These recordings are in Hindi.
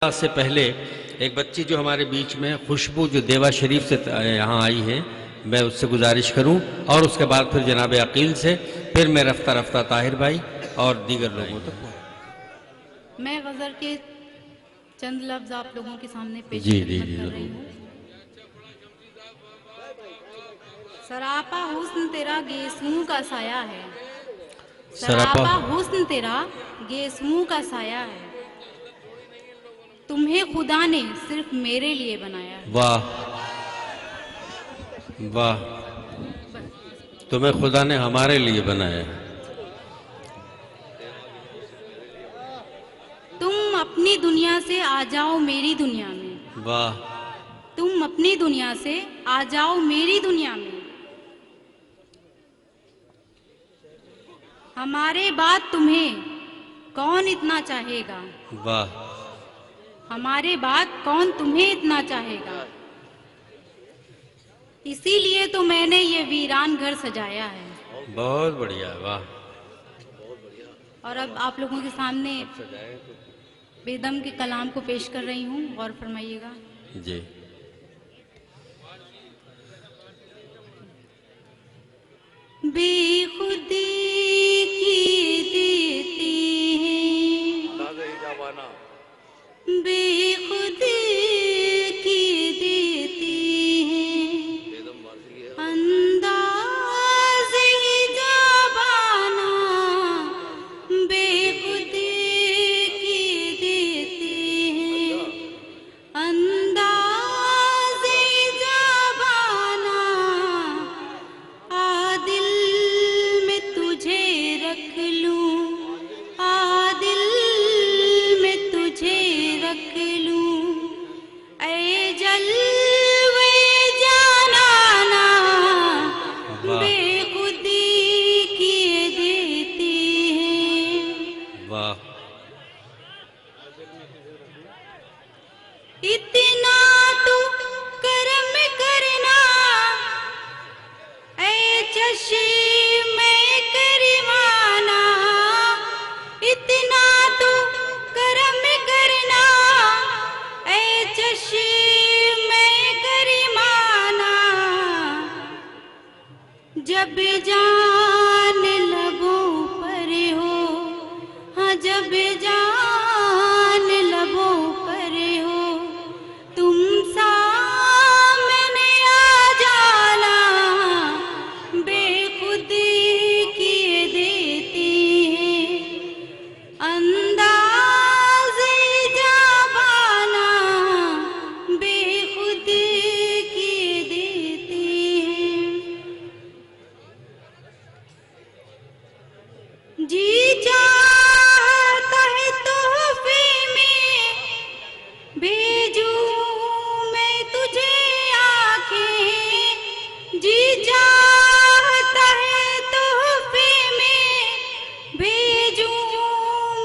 से पहले एक बच्ची जो हमारे बीच में खुशबू जो देवा शरीफ से यहाँ आई है, मैं उससे गुजारिश करूं और उसके बाद फिर जनाब अकील से, फिर मैं रफ्ता रफ्ता ताहिर भाई और दीगर लोगों तक। मैं गज़ल के चंद लफ्ज़ आप लोगों के सामने पेश जी कर रही हूँ। सरापा हुस्न तेरा गेसुओं का साया है, सरापा हुस्न तेरा गेसुओं का साया है, तुम्हें खुदा ने सिर्फ मेरे लिए बनाया है। वाह वाह, तुम्हें खुदा ने हमारे लिए बनाया है। तुम अपनी दुनिया से आ जाओ मेरी दुनिया में। वाह, तुम अपनी दुनिया से आ जाओ मेरी दुनिया में, हमारे बाद तुम्हें कौन इतना चाहेगा। वाह, हमारे बाद कौन तुम्हें इतना चाहेगा, इसीलिए तो मैंने ये वीरान घर सजाया है। बहुत बढ़िया, वाह। और अब आप लोगों के सामने बेदम के कलाम को पेश कर रही हूँ, गौर फरमाइएगा। जी। बेखुदी की देती है, बेखुदी की देती है, अंदाज़ ही जाबाना, बेखुदी की देती है, अंदाज़ ही जाबाना, आ दिल में तुझे रख लूं, आ दिल में तुझे रख लूं, ऐ जलवे जानाना, बेखुदी किए देती है। वाह, इतना तू करम करना, ऐ चश्मे करीमाना, इतना तू करम करना, ऐ चश्मे करीमाना, जब जान लबों पर हो, हाँ जब जान लबों पर हो, तुम सामने आ जाना, बेखुदी किए देती है, अंदाज़े जाबाना, बेखुदी किए देती है। जी चाहता है तोहफे में भेजूं मैं तुझे आँखें, जी चाहता है तोहफे में भेजूं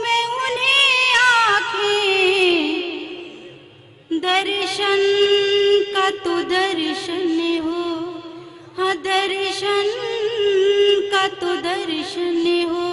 मैं उन्हें आँखें, दर्शन का तो दर्शन हो, हाँ दर्शन का तो दर्शन हो,